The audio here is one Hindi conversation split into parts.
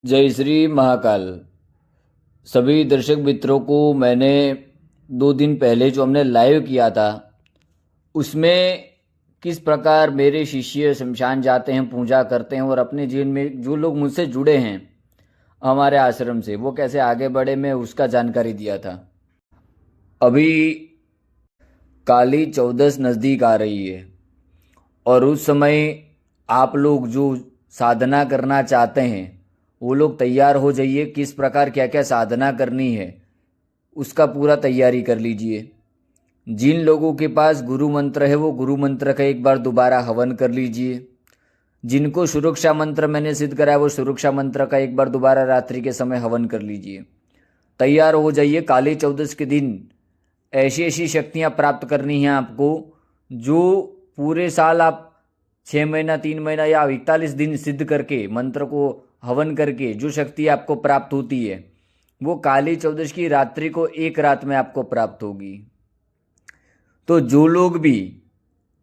जय श्री महाकाल। सभी दर्शक मित्रों को मैंने 2 दिन पहले जो हमने लाइव किया था उसमें किस प्रकार मेरे शिष्य शमशान जाते हैं, पूजा करते हैं और अपने जीवन में जो लोग मुझसे जुड़े हैं हमारे आश्रम से वो कैसे आगे बढ़े, मैं उसका जानकारी दिया था। अभी काली चौदस नज़दीक आ रही है और उस समय आप लोग जो साधना करना चाहते हैं वो लोग तैयार हो जाइए। किस प्रकार क्या क्या साधना करनी है उसका पूरा तैयारी कर लीजिए। जिन लोगों के पास गुरु मंत्र है वो गुरु मंत्र का एक बार दोबारा हवन कर लीजिए। जिनको सुरक्षा मंत्र मैंने सिद्ध कराया वो सुरक्षा मंत्र का एक बार दोबारा रात्रि के समय हवन कर लीजिए। तैयार हो जाइए। काली चौदस के दिन ऐसी ऐसी शक्तियाँ प्राप्त करनी हैं आपको जो पूरे साल आप 6 महीना 3 महीना या 41 दिन सिद्ध करके मंत्र को हवन करके जो शक्ति आपको प्राप्त होती है वो काली चौदस की रात्रि को एक रात में आपको प्राप्त होगी। तो जो लोग भी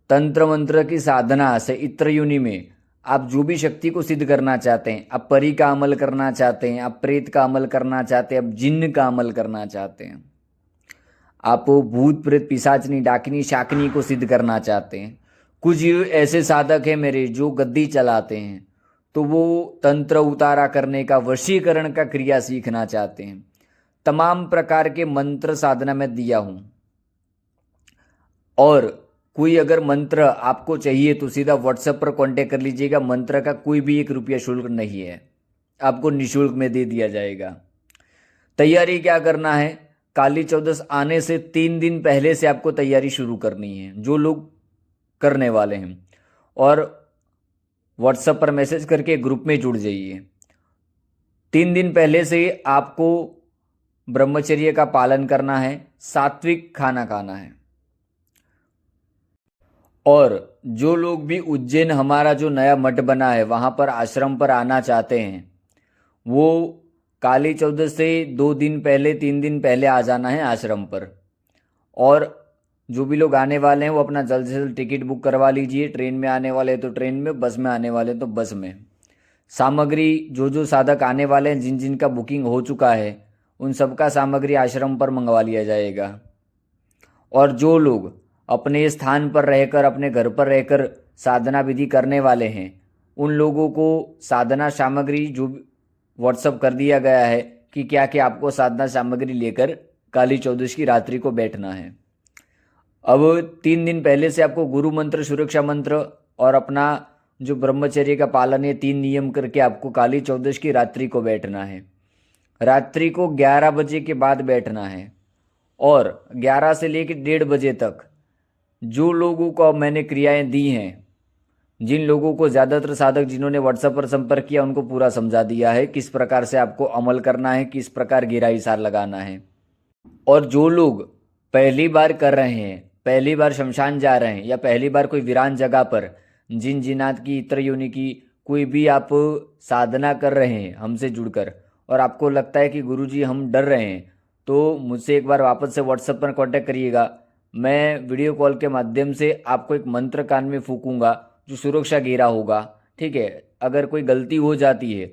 तंत्र मंत्र की साधना से इत्र योनि में आप जो भी शक्ति को सिद्ध करना चाहते हैं, आप परी का अमल करना चाहते हैं, आप प्रेत का अमल करना चाहते हैं, आप जिन्न का अमल करना चाहते हैं, आप भूत प्रेत पिशाचनी डाकिनी शाकिनी को सिद्ध करना चाहते हैं, कुछ ऐसे साधक हैं मेरे जो गद्दी चलाते हैं तो वो तंत्र उतारा करने का, वशीकरण का क्रिया सीखना चाहते हैं, तमाम प्रकार के मंत्र साधना में दिया हूँ। और कोई अगर मंत्र आपको चाहिए तो सीधा व्हाट्सएप पर कांटेक्ट कर लीजिएगा। मंत्र का कोई भी 1 रुपया शुल्क नहीं है, आपको निःशुल्क में दे दिया जाएगा। तैयारी क्या करना है, काली चौदस आने से 3 दिन पहले से आपको तैयारी शुरू करनी है जो लोग करने वाले हैं, और व्हाट्सएप पर मैसेज करके ग्रुप में जुड़ जाइए। 3 दिन पहले से आपको ब्रह्मचर्य का पालन करना है, सात्विक खाना खाना है। और जो लोग भी उज्जैन हमारा जो नया मठ बना है वहाँ पर आश्रम पर आना चाहते हैं वो काली चौदस से 2 दिन पहले 3 दिन पहले आ जाना है आश्रम पर। और जो भी लोग आने वाले हैं वो अपना जल्द से जल्द टिकट बुक करवा लीजिए। ट्रेन में आने वाले तो ट्रेन में, बस में आने वाले तो बस में। सामग्री जो जो साधक आने वाले हैं, जिन जिन का बुकिंग हो चुका है उन सबका सामग्री आश्रम पर मंगवा लिया जाएगा। और जो लोग अपने स्थान पर रहकर, अपने घर पर रहकर साधना विधि करने वाले हैं उन लोगों को साधना सामग्री जो व्हाट्सअप कर दिया गया है कि क्या क्या आपको साधना सामग्री लेकर काली चौदस की रात्रि को बैठना है। अब 3 दिन पहले से आपको गुरु मंत्र, सुरक्षा मंत्र और अपना जो ब्रह्मचर्य का पालन है 3 नियम करके आपको काली चौदस की रात्रि को बैठना है। रात्रि को 11 बजे के बाद बैठना है और 11 से लेकर 1:30 बजे तक जो लोगों को मैंने क्रियाएं दी हैं, जिन लोगों को ज़्यादातर साधक जिन्होंने व्हाट्सएप पर संपर्क किया उनको पूरा समझा दिया है किस प्रकार से आपको अमल करना है, किस प्रकार घेरा हिसार लगाना है। और जो लोग पहली बार कर रहे हैं, पहली बार शमशान जा रहे हैं या पहली बार कोई वीरान जगह पर जिन जिनात की, इत्र योनि की कोई भी आप साधना कर रहे हैं हमसे जुड़कर और आपको लगता है कि गुरुजी हम डर रहे हैं, तो मुझसे एक बार वापस से व्हाट्सएप पर कांटेक्ट करिएगा। मैं वीडियो कॉल के माध्यम से आपको एक मंत्र कान में फूकूंगा जो सुरक्षा घेरा होगा। ठीक है, अगर कोई गलती हो जाती है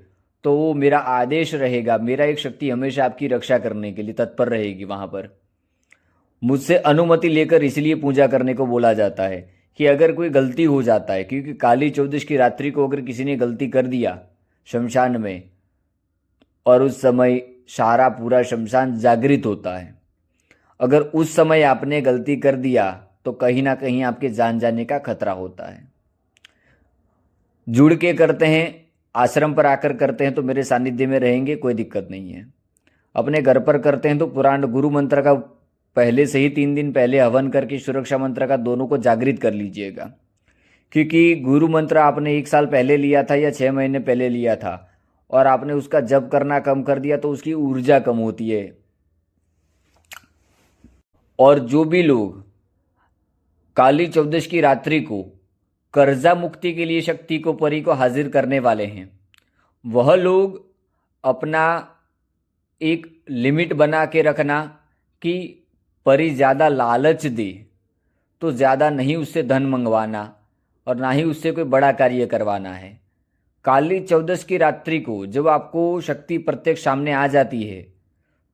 तो वो मेरा आदेश रहेगा, मेरा एक शक्ति हमेशा आपकी रक्षा करने के लिए तत्पर रहेगी। वहाँ पर मुझसे अनुमति लेकर इसलिए पूजा करने को बोला जाता है कि अगर कोई गलती हो जाता है, क्योंकि काली चौदस की रात्रि को अगर किसी ने गलती कर दिया शमशान में और उस समय सारा पूरा शमशान जागृत होता है, अगर उस समय आपने गलती कर दिया तो कहीं ना कहीं आपके जान जाने का खतरा होता है। जुड़ के करते हैं, आश्रम पर आकर करते हैं तो मेरे सानिध्य में रहेंगे, कोई दिक्कत नहीं है। अपने घर पर करते हैं तो पुराण गुरु मंत्र का पहले से ही 3 दिन पहले हवन करके सुरक्षा मंत्र का दोनों को जागृत कर लीजिएगा। क्योंकि गुरु मंत्र आपने 1 साल पहले लिया था या 6 महीने पहले लिया था और आपने उसका जप करना कम कर दिया तो उसकी ऊर्जा कम होती है। और जो भी लोग काली चौदस की रात्रि को कर्जा मुक्ति के लिए शक्ति को, परी को हाजिर करने वाले हैं, वह लोग अपना एक लिमिट बना के रखना कि परी ज़्यादा लालच दे तो ज़्यादा नहीं उससे धन मंगवाना और ना ही उससे कोई बड़ा कार्य करवाना है। काली चौदस की रात्रि को जब आपको शक्ति प्रत्यक्ष सामने आ जाती है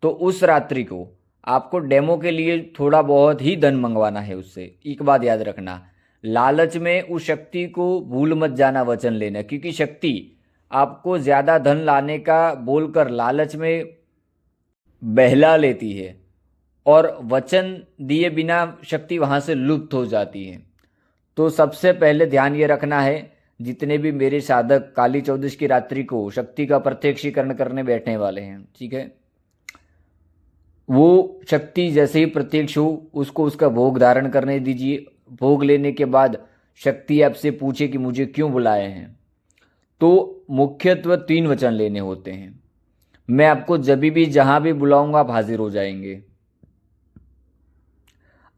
तो उस रात्रि को आपको डेमो के लिए थोड़ा बहुत ही धन मंगवाना है उससे। एक बात याद रखना, लालच में उस शक्ति को भूल मत जाना वचन लेना, क्योंकि शक्ति आपको ज़्यादा धन लाने का बोलकर लालच में बहला लेती है और वचन दिए बिना शक्ति वहाँ से लुप्त हो जाती है। तो सबसे पहले ध्यान ये रखना है, जितने भी मेरे साधक काली चौदस की रात्रि को शक्ति का प्रत्यक्षीकरण करने बैठने वाले हैं, ठीक है, वो शक्ति जैसे ही प्रत्यक्ष हो उसको उसका भोग धारण करने दीजिए। भोग लेने के बाद शक्ति आपसे पूछे कि मुझे क्यों बुलाए हैं, तो मुख्यत्व 3 वचन लेने होते हैं। मैं आपको जब भी जहां भी बुलाऊंगा आप हाजिर हो जाएंगे,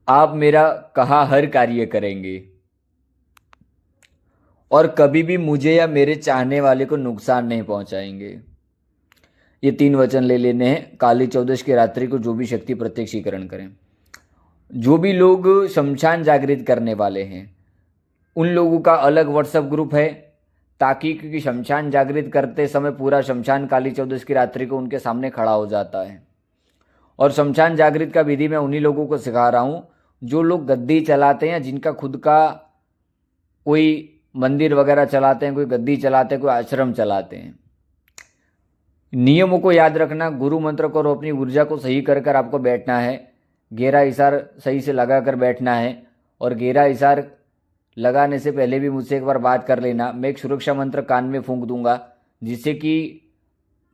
आप मेरा कहा हर कार्य करेंगे और कभी भी मुझे या मेरे चाहने वाले को नुकसान नहीं पहुंचाएंगे। ये 3 वचन ले लेने हैं काली चौदस की रात्रि को जो भी शक्ति प्रत्यक्षीकरण करें। जो भी लोग शमशान जागृत करने वाले हैं उन लोगों का अलग व्हाट्सएप ग्रुप है, ताकि क्योंकि शमशान जागृत करते समय पूरा शमशान काली चौदस की रात्रि को उनके सामने खड़ा हो जाता है। और शमशान जागृत का विधि मैं उन्हीं लोगों को सिखा रहा हूँ जो लोग गद्दी चलाते हैं, जिनका खुद का कोई मंदिर वगैरह चलाते हैं, कोई गद्दी चलाते हैं, कोई आश्रम चलाते हैं। नियमों को याद रखना, गुरु मंत्र को और अपनी ऊर्जा को सही कर कर आपको बैठना है। गहरा इशार सही से लगा कर बैठना है और गहरा इशार लगाने से पहले भी मुझसे एक बार बात कर लेना। मैं एक सुरक्षा मंत्र कान में फूंक दूंगा, जिससे कि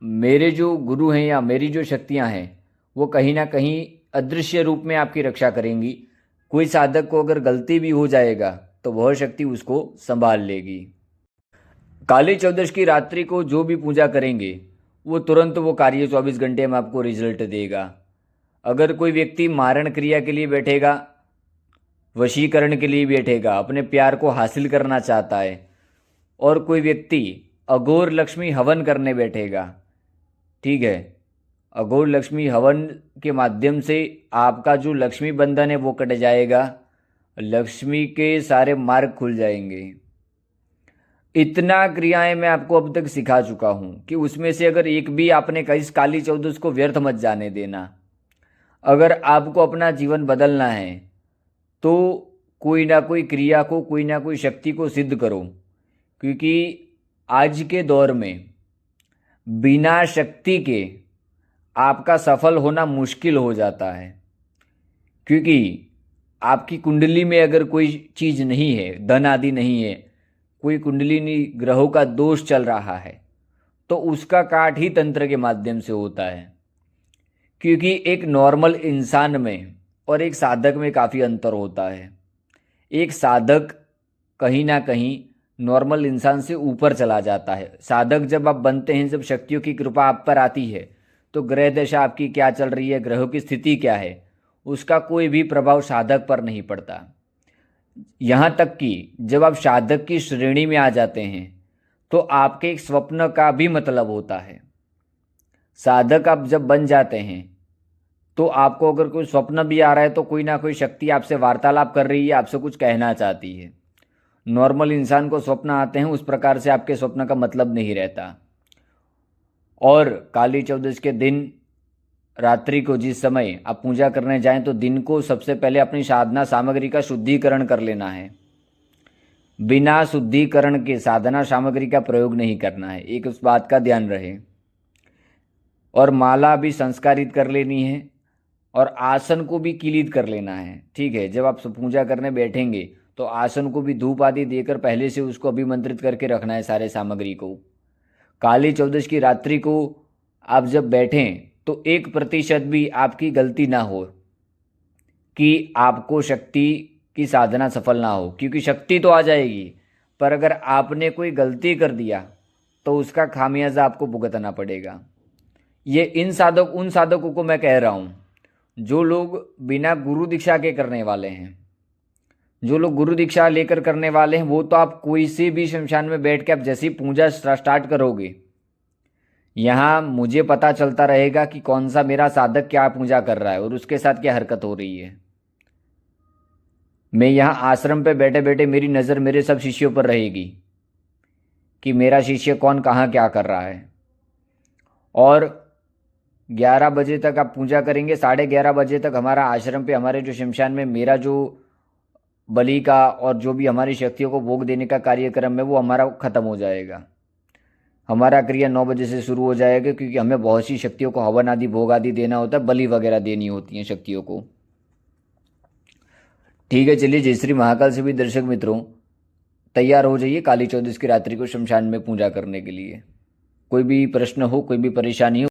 मेरे जो गुरु हैं या मेरी जो शक्तियां हैं वो कहीं ना कहीं अदृश्य रूप में आपकी रक्षा करेंगी। कोई साधक को अगर गलती भी हो जाएगा तो वह शक्ति उसको संभाल लेगी। काली चौदस की रात्रि को जो भी पूजा करेंगे वो तुरंत वो कार्य 24 घंटे में आपको रिजल्ट देगा। अगर कोई व्यक्ति मारण क्रिया के लिए बैठेगा, वशीकरण के लिए बैठेगा, अपने प्यार को हासिल करना चाहता है, और कोई व्यक्ति अघोर लक्ष्मी हवन करने बैठेगा, ठीक है, अघोर लक्ष्मी हवन के माध्यम से आपका जो लक्ष्मी बंधन है वो कट जाएगा, लक्ष्मी के सारे मार्ग खुल जाएंगे। इतना क्रियाएं मैं आपको अब तक सिखा चुका हूं कि उसमें से अगर एक भी आपने इस काली चौदस को व्यर्थ मत जाने देना। अगर आपको अपना जीवन बदलना है तो कोई ना कोई क्रिया को, कोई ना कोई शक्ति को सिद्ध करो, क्योंकि आज के दौर में बिना शक्ति के आपका सफल होना मुश्किल हो जाता है। क्योंकि आपकी कुंडली में अगर कोई चीज़ नहीं है, धन आदि नहीं है, कोई कुंडलिनी ग्रहों का दोष चल रहा है, तो उसका काट ही तंत्र के माध्यम से होता है। क्योंकि एक नॉर्मल इंसान में और एक साधक में काफ़ी अंतर होता है। एक साधक कहीं ना कहीं नॉर्मल इंसान से ऊपर चला जाता है। साधक जब आप बनते हैं, जब शक्तियों की कृपा आप पर आती है, तो ग्रह दशा आपकी क्या चल रही है, ग्रहों की स्थिति क्या है, उसका कोई भी प्रभाव साधक पर नहीं पड़ता। यहाँ तक कि जब आप साधक की श्रेणी में आ जाते हैं तो आपके एक स्वप्न का भी मतलब होता है। साधक आप जब बन जाते हैं तो आपको अगर कोई स्वप्न भी आ रहा है तो कोई ना कोई शक्ति आपसे वार्तालाप कर रही है, आपसे कुछ कहना चाहती है। नॉर्मल इंसान को स्वप्न आते हैं, उस प्रकार से आपके स्वप्न का मतलब नहीं रहता। और काली चौदस के दिन रात्रि को जिस समय आप पूजा करने जाएं तो दिन को सबसे पहले अपनी साधना सामग्री का शुद्धिकरण कर लेना है। बिना शुद्धिकरण के साधना सामग्री का प्रयोग नहीं करना है, एक उस बात का ध्यान रहे। और माला भी संस्कारित कर लेनी है और आसन को भी किलित कर लेना है, ठीक है। जब आप पूजा करने बैठेंगे तो आसन को भी धूप आदि देकर पहले से उसको अभिमंत्रित करके रखना है सारे सामग्री को। काली चौदस की रात्रि को आप जब बैठें तो 1% भी आपकी गलती ना हो कि आपको शक्ति की साधना सफल ना हो, क्योंकि शक्ति तो आ जाएगी, पर अगर आपने कोई गलती कर दिया तो उसका खामियाजा आपको भुगतना पड़ेगा। ये उन साधकों को मैं कह रहा हूँ जो लोग बिना गुरु दीक्षा के करने वाले हैं। जो लोग गुरु दीक्षा लेकर करने वाले हैं वो तो आप कोई से भी शमशान में बैठ के आप जैसी पूजा स्टार्ट करोगे, यहाँ मुझे पता चलता रहेगा कि कौन सा मेरा साधक क्या पूजा कर रहा है और उसके साथ क्या हरकत हो रही है। मैं यहाँ आश्रम पे बैठे बैठे मेरी नज़र मेरे सब शिष्यों पर रहेगी कि मेरा शिष्य कौन कहाँ क्या कर रहा है। और 11 बजे तक आप पूजा करेंगे, 11:30 बजे तक हमारा आश्रम पे, हमारे जो शमशान में मेरा जो बलि का और जो भी हमारी शक्तियों को भोग देने का कार्यक्रम है वो हमारा ख़त्म हो जाएगा। हमारा क्रिया 9 बजे से शुरू हो जाएगा, क्योंकि हमें बहुत सी शक्तियों को हवन आदि भोग आदि देना होता है, बलि वगैरह देनी होती हैं शक्तियों को। ठीक है, चलिए जय श्री महाकाल से भी दर्शक मित्रों तैयार हो जाइए काली चौदस की रात्रि को शमशान में पूजा करने के लिए। कोई भी प्रश्न हो, कोई भी परेशानी हो,